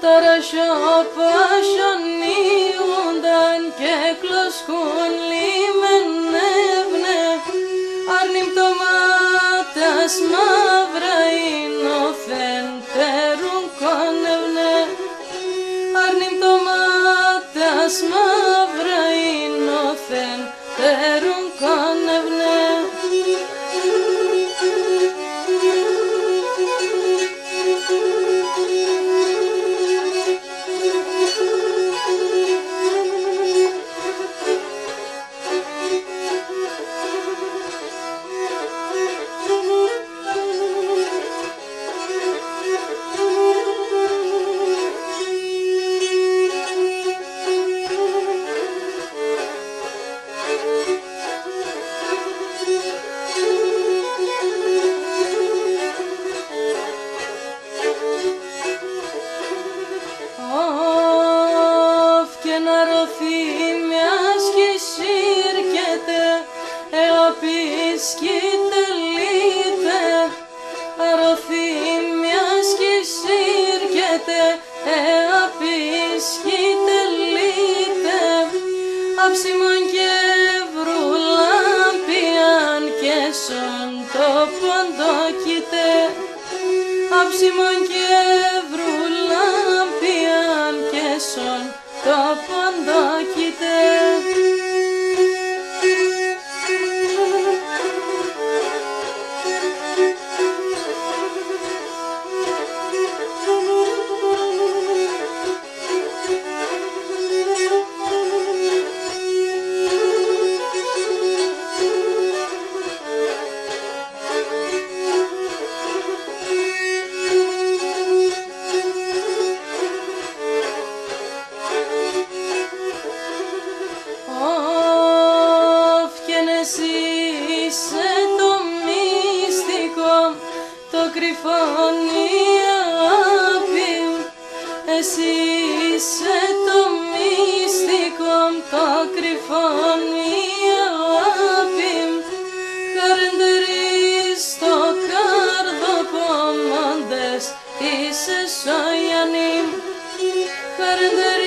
Τώρα σιωπασιονίουνταν και κλωσκούν λιμενεύνε, άρνημ το μάτας μαύρα εινωθεν τερούν κονεύνε, άρνημ το μάτας μαύρα εινωθεν τερούν κονεύνε. Αψιμον και βρουλάμπιαν και σον το ποντοκίτε, αψιμον και βρουλάμπιαν και σον το ποντοκίτε. Εσύ είσαι το μυστικό, το κρυφόν η αγάπη, χαρεντερείς το καρδοπομώντες, είσαι σωιανή, χαρεντερείς